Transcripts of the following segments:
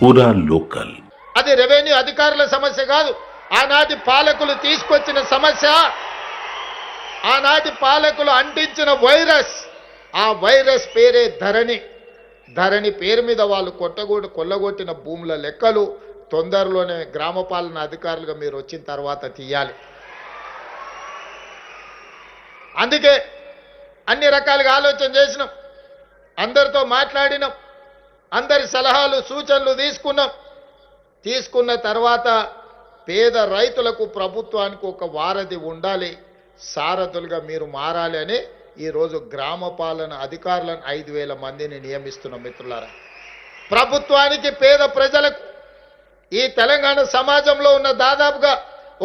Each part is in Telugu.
పూరా లోకల్. అది రెవెన్యూ అధికారుల సమస్య కాదు, ఆనాటి పాలకులు తీసుకొచ్చిన సమస్య, ఆనాటి పాలకులు అంటించిన వైరస్. ఆ వైరస్ పేరే ధరణి. ధరణి పేరు మీద వాళ్ళు కొల్లగొట్టిన భూముల లెక్కలు తొందరలోనే గ్రామ పాలన అధికారులుగా మీరు వచ్చిన తర్వాత తీయాలి. అందుకే అన్ని రకాలుగా ఆలోచన చేసినాం, అందరితో మాట్లాడినాం, అందరి సలహాలు సూచనలు తీసుకున్న తర్వాత పేద రైతులకు ప్రభుత్వానికి ఒక వారధి ఉండాలి, సారథులుగా మీరు మారాలి అని ఈరోజు గ్రామ పాలన అధికారులను 5,000 మందిని నియమిస్తున్నాం. మిత్రులారా, ప్రభుత్వానికి పేద ప్రజలకు ఈ తెలంగాణ సమాజంలో ఉన్న దాదాపుగా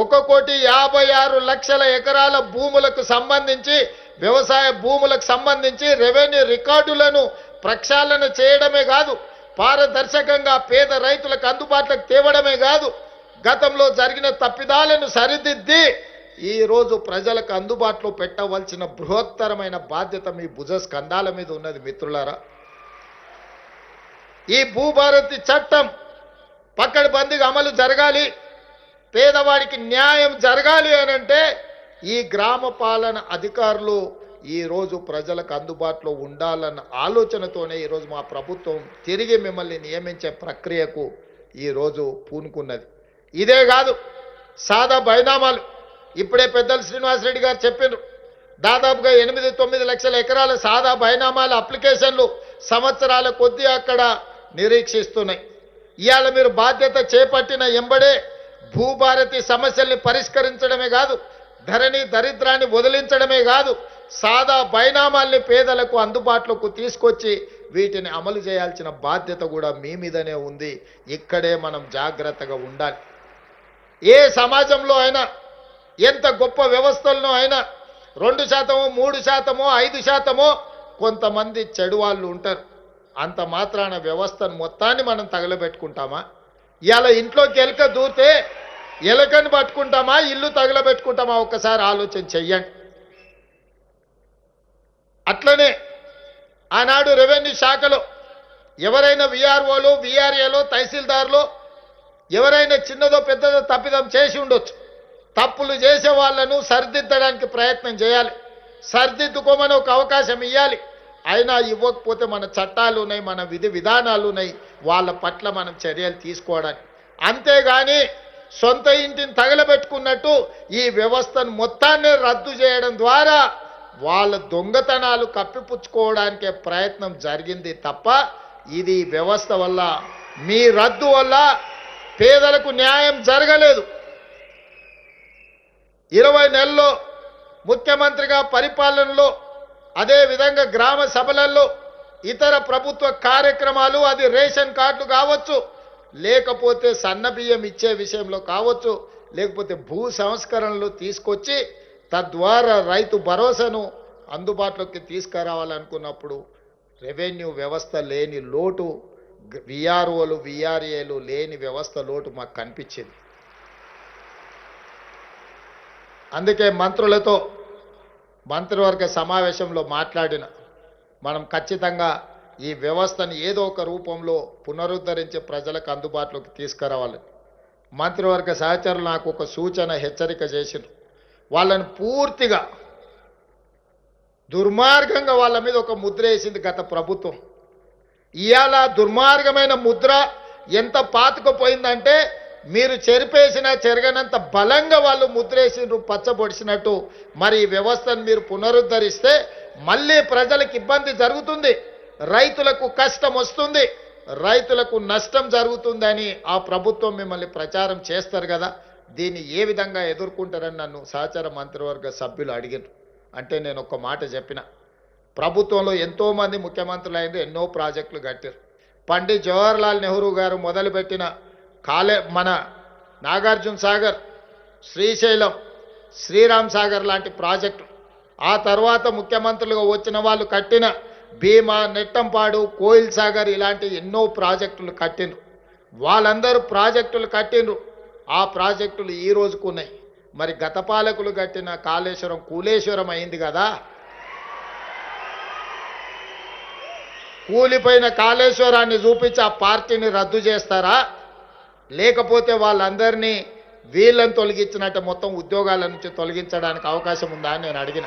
1,56,00,000 ఎకరాల భూములకు సంబంధించి, వ్యవసాయ భూములకు సంబంధించి రెవెన్యూ రికార్డులను ప్రక్షాళన చేయడమే కాదు, పారదర్శకంగా పేద రైతులకు అందుబాటులోకి తేవడమే కాదు, గతంలో జరిగిన తప్పిదాలను సరిదిద్ది ఈరోజు ప్రజలకు అందుబాటులో పెట్టవలసిన బృహత్తరమైన బాధ్యత మీ భుజ స్కంధాల మీద ఉన్నది. మిత్రులారా, ఈ భూభారతి చట్టం పకడ్బందీగా అమలు జరగాలి, పేదవాడికి న్యాయం జరగాలి అనంటే ఈ గ్రామ పాలన అధికారులు ఈరోజు ప్రజలకు అందుబాటులో ఉండాలన్న ఆలోచనతోనే ఈరోజు మా ప్రభుత్వం తిరిగి మిమ్మల్ని నియమించే ప్రక్రియకు ఈరోజు పూనుకున్నది. ఇదే కాదు, సాదా బైనామాలు ఇప్పుడే పెద్దలు శ్రీనివాసరెడ్డి గారు చెప్పారు, దాదాపుగా 8-9 లక్షల ఎకరాల సాదా బైనామాల అప్లికేషన్లు సంవత్సరాల కొద్దీ అక్కడ నిరీక్షిస్తున్నాయి. ఇవాళ మీరు బాధ్యత చేపట్టిన ఎంబడే భూభారతి సమస్యల్ని పరిష్కరించడమే కాదు, ధరణి దరిద్రాన్ని వదిలించడమే కాదు, సాదా బైనామాల్ని పేదలకు అందుబాటులోకి తీసుకొచ్చి వీటిని అమలు చేయాల్సిన బాధ్యత కూడా మీ మీదనే ఉంది. ఇక్కడే మనం జాగ్రత్తగా ఉండాలి. ఏ సమాజంలో అయినా, ఎంత గొప్ప వ్యవస్థలను అయినా 2%, 3%, 5% కొంతమంది చెడు వాళ్ళు ఉంటారు. అంత మాత్రాన వ్యవస్థను మొత్తాన్ని మనం తగలబెట్టుకుంటామా? ఇలా ఇంట్లోకి ఎలుక దూరితే ఎలుకని పట్టుకుంటామా, ఇల్లు తగలబెట్టుకుంటామా? ఒక్కసారి ఆలోచన చెయ్యండి. అట్లనే ఆనాడు రెవెన్యూ శాఖలో ఎవరైనా విఆర్ఓలు, విఆర్ఏలో, తహసీల్దార్లు ఎవరైనా చిన్నదో పెద్దదో తప్పిదం చేసి ఉండొచ్చు. తప్పులు చేసే వాళ్ళను సరిదిద్దడానికి ప్రయత్నం చేయాలి, సరిదిద్దుకోమని ఒక అవకాశం ఇవ్వాలి. అయినా ఇవ్వకపోతే మన చట్టాలు ఉన్నాయి, మన విధి విధానాలు ఉన్నాయి, వాళ్ళ పట్ల మనం చర్యలు తీసుకోవడానికి. అంతేగాని సొంత ఇంటిని తగలబెట్టుకున్నట్టు ఈ వ్యవస్థను మొత్తాన్ని రద్దు చేయడం ద్వారా వాళ్ళ దొంగతనాలు కప్పిపుచ్చుకోవడానికే ప్రయత్నం జరిగింది తప్ప ఇది వ్యవస్థ వల్ల, మీ రద్దు వల్ల పేదలకు న్యాయం జరగలేదు. 20 నెలల్లో ముఖ్యమంత్రిగా పరిపాలనలో, అదేవిధంగా గ్రామ సభలలో, ఇతర ప్రభుత్వ కార్యక్రమాలు, అది రేషన్ కార్డులు కావచ్చు, లేకపోతే సన్నబియ్యం ఇచ్చే విషయంలో కావచ్చు, లేకపోతే భూ సంస్కరణలు తీసుకొచ్చి తద్వారా రైతు భరోసాను అందుబాటులోకి తీసుకురావాలనుకున్నప్పుడు రెవెన్యూ వ్యవస్థ లేని లోటు, విఆర్ఓలు, విఆర్ఏలు లేని వ్యవస్థ లోటు మాకు కనిపించింది. అందుకే మంత్రులతో మంత్రివర్గ సమావేశంలో మాట్లాడిన మనం ఖచ్చితంగా ఈ వ్యవస్థను ఏదో ఒక రూపంలో పునరుద్ధరించి ప్రజలకు అందుబాటులోకి తీసుకురావాలి. మంత్రివర్గ సహచరులు నాకు ఒక సూచన, హెచ్చరిక చేసినారు. వాళ్ళని పూర్తిగా దుర్మార్గంగా వాళ్ళ మీద ఒక ముద్ర వేసింది గత ప్రభుత్వం. ఇవాళ దుర్మార్గమైన ముద్ర ఎంత పాతుకుపోయిందంటే మీరు చెరిపేసినా చెరగనంత బలంగా వాళ్ళు ముద్రేసిండ్రు, పచ్చబొడిసినట్టు. మరి ఈ వ్యవస్థను మీరు పునరుద్ధరిస్తే మళ్ళీ ప్రజలకు ఇబ్బంది జరుగుతుంది, రైతులకు కష్టం వస్తుంది, రైతులకు నష్టం జరుగుతుందని ఆ ప్రభుత్వం మిమ్మల్ని ప్రచారం చేస్తారు కదా. దీన్ని ఏ విధంగా ఎదుర్కొంటారని నన్ను సహచర మంత్రివర్గ సభ్యులు అడిగారు. అంటే నేను ఒక మాట చెప్పిన, ప్రభుత్వంలో ఎంతోమంది ముఖ్యమంత్రులు అయింది, ఎన్నో ప్రాజెక్టులు కట్టారు. పండిత్ జవహర్లాల్ నెహ్రూ గారు మొదలుపెట్టిన మన నాగార్జున సాగర్, శ్రీశైలం, శ్రీరామ్ సాగర్ లాంటి ప్రాజెక్టులు, ఆ తర్వాత ముఖ్యమంత్రులుగా వచ్చిన వాళ్ళు కట్టిన భీమా, నెట్టంపాడు, కోయిల్ సాగర్ ఇలాంటి ఎన్నో ప్రాజెక్టులు కట్టిండ్రు. వాళ్ళందరూ ప్రాజెక్టులు కట్టిండ్రు. ఆ ప్రాజెక్టులు ఈ రోజుకు ఉన్నాయి. మరి గత పాలకులు కట్టిన కాళేశ్వరం కూలేశ్వరం అయింది కదా. కూలిపోయిన కాళేశ్వరాన్ని చూపించి ఆ పార్టీని రద్దు చేస్తారా, లేకపోతే వాళ్ళందరినీ వీళ్ళని తొలగించినట్టు మొత్తం ఉద్యోగాల నుంచి తొలగించడానికి అవకాశం ఉందా అని నేను అడిగిన.